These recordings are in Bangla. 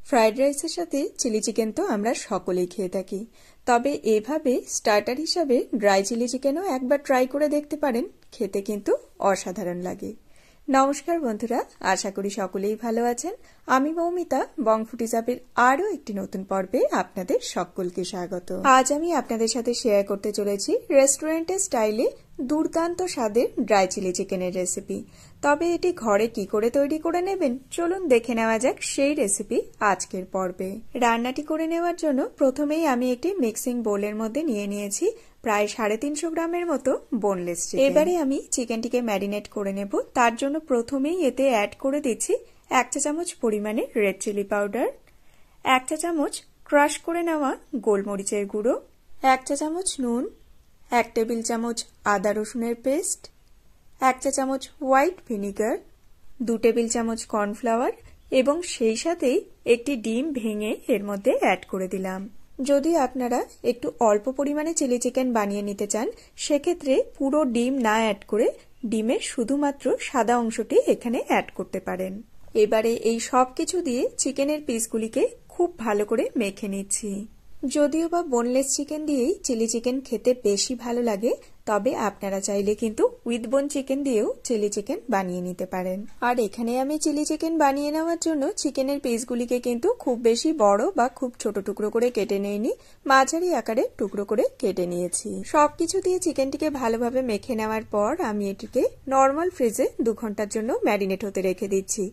ফ্রাইড রাইসের সাথে চিলি চিকেন তো আমরা সকলেই খেয়ে থাকি, তবে এভাবে স্টার্টার হিসাবে ড্রাই চিলি চিকেনও একবার ট্রাই করে দেখতে পারেন। খেতে কিন্তু অসাধারণ লাগে। নমস্কার বন্ধুরা, আশা করি সকলেই ভালো আছেন। আমি মৌমিতা, বং ফুডি চাপের আরও একটি নতুন পর্বে আপনাদের সকলকে স্বাগত। আজ আমি আপনাদের সাথে শেয়ার করতে চলেছি রেস্টুরেন্টের স্টাইলে দুর্দান্ত স্বাদের ড্রাই চিলি চিকেনের রেসিপি। তবে এটি ঘরে কি করে তৈরি করে নেবেন, চলুন দেখে নেওয়া যাক সেই রেসিপি আজকের পর্বে। রান্নাটি করে নেওয়ার জন্য প্রথমেই আমি একটি মিক্সিং বোলের মধ্যে নিয়ে নিয়েছি প্রায় 350 গ্রামের মতো বোনলেস চিকেন। এবারে আমি চিকেনটিকে ম্যারিনেট করে নেব। তার জন্য প্রথমেই এতে অ্যাড করে দিচ্ছি 1 চা চামচ পরিমাণে রেড চিলি পাউডার, 1 চা চামচ ক্রাশ করে নেওয়া গোলমরিচের গুঁড়ো, 1 চা চামচ নুন, 1 টেবিল চামচ আদা রসুনের পেস্ট, 1 চা চামচ হোয়াইট ভিনিগার, 2 টেবিল চামচ কর্নফ্লাওয়ার এবং সেই সাথেই একটি ডিম ভেঙে এর মধ্যে অ্যাড করে দিলাম। যদি আপনারা একটু অল্প পরিমাণে চিলি চিকেন বানিয়ে নিতে চান, সেক্ষেত্রে পুরো ডিম না অ্যাড করে ডিমের শুধুমাত্র সাদা অংশটি এখানে অ্যাড করতে পারেন। এবারে এই সব কিছু দিয়ে চিকেনের পিসগুলিকে খুব ভালো করে মেখে নিচ্ছি। যদিও বা বোনলেস চিকেন দিয়েই চিলি চিকেন খেতে বেশি ভালো লাগে, তবে আপনারা চাইলে কিন্তু উইথ বোন চিকেন দিয়েও চিলি চিকেন বানিয়ে নিতে পারেন। আর এখানে আমি চিলি চিকেন বানিয়ে নেওয়ার জন্য চিকেনের পিসগুলিকে কিন্তু খুব বেশি বড় বা খুব ছোট টুকরো করে কেটে নেইনি, মাঝারি আকারে টুকরো করে কেটে নিয়েছি। সবকিছু দিয়ে চিকেনটিকে ভালোভাবে মেখে নেওয়ার পর আমি এটিকে নর্মাল ফ্রিজে 2 ঘন্টার জন্য ম্যারিনেট হতে রেখে দিচ্ছি।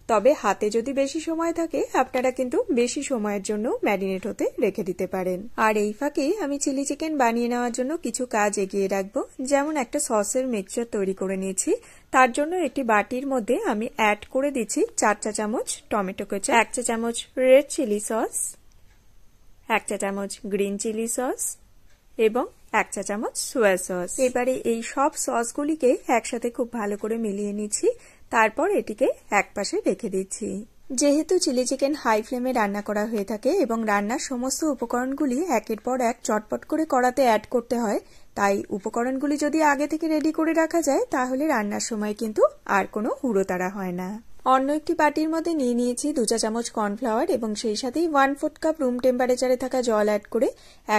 তবে হাতে যদি বেশি সময় থাকে আপনারা কিন্তু বেশি সময়ের জন্য ম্যারিনেট হতে রেখে দিতে পারেন। আর এই ফাঁকে আমি চিলি চিকেন বানিয়ে নেওয়ার জন্য কিছু কাজ এগিয়ে রাখবো। যেমন একটা সসের মিক্সচার তৈরি করে নিয়েছি। তার জন্য একটি বাটির মধ্যে আমি অ্যাড করে দিচ্ছি 4 চা চামচ টমেটো কেচাপ, 1 চা চামচ রেড চিলি সস, 1 চা চামচ গ্রিন চিলি সস এবং 1 চা চামচ সোয়া সস। এবারে এই সব সসগুলিকে একসাথে খুব ভালো করে মিলিয়ে নিচ্ছি। তারপর এটিকে একপাশে রেখে দিচ্ছি। যেহেতু চিলি চিকেন হাই ফ্লেমে রান্না করা হয়ে থাকে এবং রান্নার সমস্ত উপকরণগুলি একের পর এক চটপট করে কড়াতে অ্যাড করতে হয়, তাই উপকরণগুলি যদি আগে থেকে রেডি করে রাখা যায় তাহলে রান্নার সময় কিন্তু আর কোনো হুড়োতাড়া হয় না। অন্য একটি বাটির মধ্যে নিয়ে নিয়েছি 2 চা চামচ কর্নফ্লাওয়ার এবং সেই সাথেই 1/4 কাপ রুম টেম্পারেচারে থাকা জল অ্যাড করে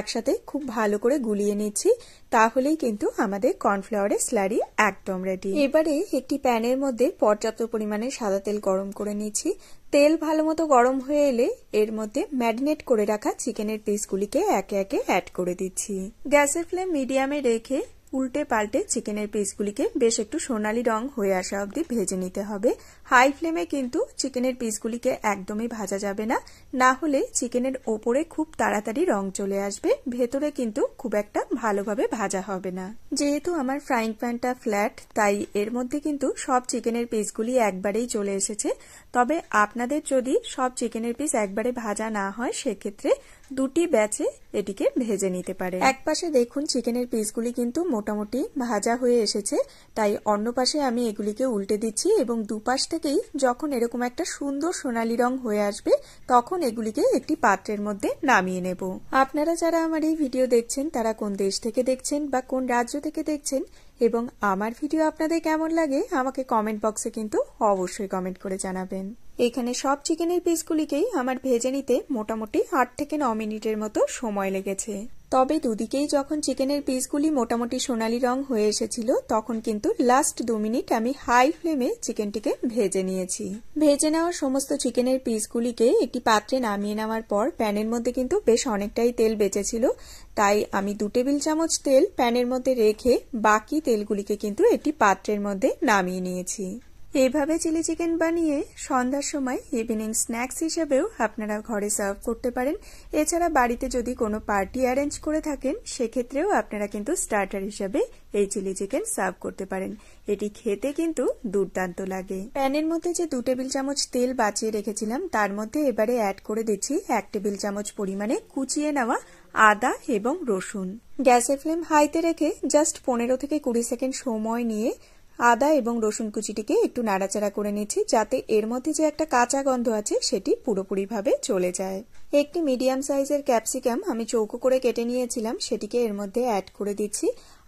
একসাথে খুব ভালো করে গুলিয়ে নিচ্ছি। তাহলেই কিন্তু আমাদের কর্নফ্লাওয়ারের স্লারি একদম রেডি। এবারে একটি প্যানের মধ্যে পর্যাপ্ত পরিমাণে সাদা তেল গরম করে নিচ্ছি। তেল ভালো মতো গরম হয়ে এলে এর মধ্যে ম্যারিনেট করে রাখা চিকেনের পিসগুলিকে একে একে অ্যাড করে দিচ্ছি। গ্যাসের ফ্লেম মিডিয়ামে রেখে উল্টে পাল্টে চিকেনের পিসগুলিকে বেশ একটু সোনালী রং হয়ে আসা অবধি ভেজে নিতে হবে। হাই ফ্লেমে কিন্তু চিকেনের পিসগুলিকে একদমই ভাজা যাবে না, না হলে চিকেনের ওপরে খুব তাড়াতাড়ি রং চলে আসবে, ভেতরে কিন্তু খুব একটা ভালোভাবে ভাজা হবে না। যেহেতু আমার ফ্রাইং প্যানটা ফ্ল্যাট, তাই এর মধ্যে কিন্তু সব চিকেনের পিসগুলি একবারেই চলে এসেছে। তবে আপনাদের যদি সব চিকেনের পিস একবারে ভাজা না হয়, সেক্ষেত্রে 2টি ব্যাচে এটিকে ভেজে নিতে পারে। এক পাশে দেখুন চিকেনের পিসগুলি কিন্তু মোটামুটি ভাজা হয়ে এসেছে, তাই অন্য পাশে আমি এগুলিকে উল্টে দিচ্ছি এবং দুপাশ থেকেই যখন এরকম একটা সুন্দর সোনালী রং হয়ে আসবে তখন এগুলিকে একটি পাত্রের মধ্যে নামিয়ে নেব। আপনারা যারা আমার এই ভিডিও দেখছেন তারা কোন দেশ থেকে দেখছেন বা কোন রাজ্য থেকে দেখছেন এবং আমার ভিডিও আপনাদের কেমন লাগে আমাকে কমেন্ট বক্সে কিন্তু অবশ্যই কমেন্ট করে জানাবেন। এখানে সব চিকেনের পিসগুলিকেই আমার ভেজে নিতে মোটামুটি 8 থেকে 9 মিনিটের মতো সময় লেগেছে। তবে দুদিকেই যখন চিকেনের পিসগুলি মোটামুটি সোনালী রং হয়ে এসেছিল তখন কিন্তু লাস্ট 2 মিনিট আমি হাই ফ্লেমে চিকেনটিকে ভেজে নিয়েছি। ভেজে নেওয়া সমস্ত চিকেনের পিসগুলিকে একটি পাত্রে নামিয়ে নেওয়ার পর প্যানের মধ্যে কিন্তু বেশ অনেকটাই তেল বেঁচেছিল, তাই আমি 2 টেবিল চামচ তেল প্যানের মধ্যে রেখে বাকি তেলগুলিকে কিন্তু একটি পাত্রের মধ্যে নামিয়ে নিয়েছি। এইভাবে চিলি চিকেন বানিয়ে সন্ধ্যার সময় ইভিনিং স্ন্যাক্স হিসেবেও আপনারা ঘরে সার্ভ করতে পারেন। এছাড়া বাড়িতে যদি কোনো পার্টি অ্যারেঞ্জ করে থাকেন সেক্ষেত্রেও আপনারা কিন্তু স্টার্টার হিসেবে এই চিলি চিকেন সার্ভ করতে পারেন। এটি খেতে কিন্তু দুর্দান্ত লাগে। প্যানের মধ্যে যে 2 টেবিল চামচ তেল বাঁচিয়ে রেখেছিলাম তার মধ্যে এবারে অ্যাড করে দিচ্ছি 1 টেবিল চামচ পরিমাণে কুচিয়ে নেওয়া আদা এবং রসুন। গ্যাসের ফ্লেম হাইতে রেখে জাস্ট 15 থেকে 20 সেকেন্ড সময় নিয়ে আদা এবং রসুন কুচিটিকে একটু নাড়াচাড়া করে নিচ্ছি, যাতে এর মধ্যে যে একটা কাঁচা গন্ধ আছে সেটি পুরোপুরিভাবে চলে যায়। একটি মিডিয়াম সাইজের ক্যাপসিকাম আমি চৌকো করে কেটে নিয়েছিলাম, সেটিকে এর মধ্যে অ্যাড করে দিচ্ছি।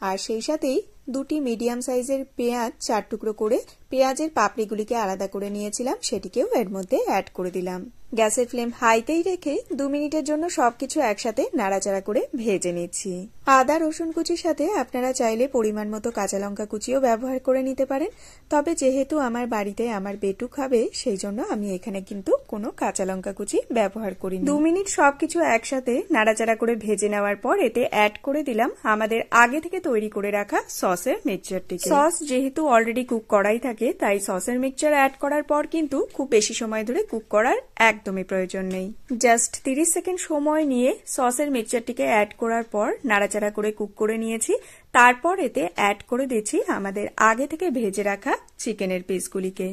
আর সেই সাথেই 2টি মিডিয়াম সাইজের পেঁয়াজ 4 টুকরো করে পেঁয়াজের পাপড়িগুলিকে আলাদা করে নিয়েছিলাম, সেটিকেও এর মধ্যে অ্যাড করে দিলাম। গ্যাসের ফ্লেম হাইতেই রেখে 2 মিনিটের জন্য সবকিছু একসাথে নাড়াচাড়া করে ভেজে নিচ্ছি। আদা রসুন কুচির সাথে আপনারা চাইলে পরিমাণ মতো কাঁচা লঙ্কা কুচিও ব্যবহার করে নিতে পারেন, তবে যেহেতু আমার বাড়িতে আমার বেটু খাবে সেই জন্য আমি এখানে কিন্তু কোনো কাঁচা লঙ্কা কুচি ব্যবহার করি। 2 মিনিট সবকিছু একসাথে নাড়াচাড়া করে ভেজে নেওয়ার পর এতে অ্যাড করে দিলাম আমাদের আগে থেকে তৈরি করে রাখা সসের মিক্সচারটিকে। সস যেহেতু অলরেডি কুক করাই থাকে তাই সসের মিক্সচার অ্যাড করার পর কিন্তু খুব বেশি সময় ধরে কুক করার একদমই প্রয়োজন নেই। জাস্ট 30 সেকেন্ড সময় নিয়ে সসের মিক্সচারটিকে অ্যাড করার পর নাড়াচাড়া করে কুক করে নিয়েছি। তারপর এতে অ্যাড করে দিচ্ছি আমাদের আগে থেকে ভেজে রাখা চিকেনের পিসগুলিকে।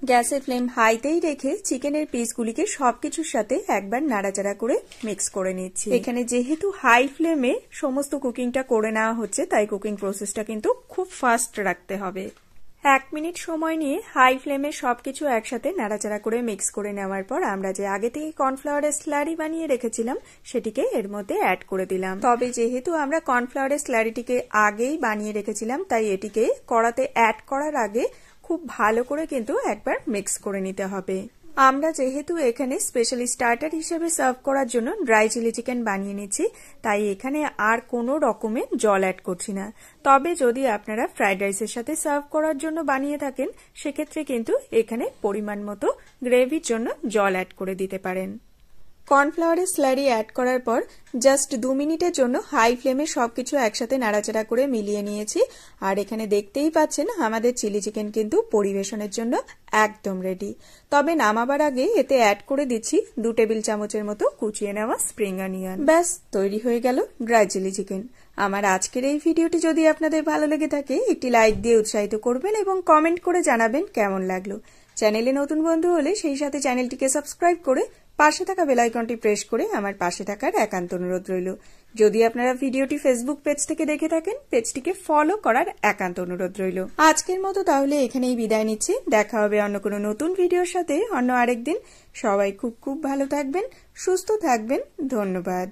গ্যাসের ফ্লেম হাইতেই রেখে চিকেনের পিসগুলিকে সবকিছুর সাথে একবার নাড়াচাড়া করে মিক্স করে নিচ্ছি। এখানে যেহেতু হাই ফ্লেমে সমস্ত কুকিংটা করে নেওয়া হচ্ছে তাই কুকিং প্রসেসটা কিন্তু খুব ফাস্ট রাখতে হবে। 1 মিনিট সময় নিয়ে হাই ফ্লেমে সবকিছু একসাথে নাড়াচাড়া করে মিক্স করে নেওয়ার পর আমরা যে আগে থেকে কর্নফ্লাওয়ারের স্লারি বানিয়ে রেখেছিলাম সেটিকে এর মধ্যে অ্যাড করে দিলাম। তবে যেহেতু আমরা কর্নফ্লাওয়ারের স্লারিটিকে আগেই বানিয়ে রেখেছিলাম তাই এটিকে কড়াতে অ্যাড করার আগে খুব ভালো করে কিন্তু একবার মিক্স করে নিতে হবে। আমরা যেহেতু এখানে স্পেশালি স্টার্টার হিসেবে সার্ভ করার জন্য ড্রাই চিলি চিকেন বানিয়ে নিচ্ছি তাই এখানে আর কোনো রকমের জল অ্যাড করছি না। তবে যদি আপনারা ফ্রাইড রাইসের সাথে সার্ভ করার জন্য বানিয়ে থাকেন সেক্ষেত্রে কিন্তু এখানে পরিমাণ মতো গ্রেভির জন্য জল অ্যাড করে দিতে পারেন। কর্নফ্লাওয়ারের স্লারি অ্যাড করার পর জাস্ট 2 মিনিটের জন্য হাই ফ্লেমে সবকিছু একসাথে নাড়াচাড়া করে মিলিয়ে নিয়েছি। আর এখানে দেখতেই পাচ্ছেন আমাদের চিলি চিকেন কিন্তু পরিবেশনের জন্য একদম রেডি। তবে নামাবার আগে এতে অ্যাড করে দিচ্ছি 2 টেবিল চামচের মতো কুচিয়ে নেওয়া স্প্রিং অনিয়ন। ব্যাস তৈরি হয়ে গেল ড্রাই চিলি চিকেন। আমার আজকের এই ভিডিওটি যদি আপনাদের ভালো লেগে থাকে একটি লাইক দিয়ে উৎসাহিত করবেন এবং কমেন্ট করে জানাবেন কেমন লাগলো। চ্যানেলে নতুন বন্ধু হলে সেই সাথে চ্যানেলটিকে সাবস্ক্রাইব করে পাশে থাকা বেল আইকনটি প্রেস করে আমার পাশে থাকার একান্ত অনুরোধ রইল। যদি আপনারা ভিডিওটি ফেসবুক পেজ থেকে দেখে থাকেন পেজটিকে ফলো করার একান্ত অনুরোধ রইল। আজকের মতো তাহলে এখানেই বিদায় নিচ্ছি। দেখা হবে অন্য কোনো নতুন ভিডিওর সাথে অন্য আরেকদিন। সবাই খুব খুব ভালো থাকবেন, সুস্থ থাকবেন। ধন্যবাদ।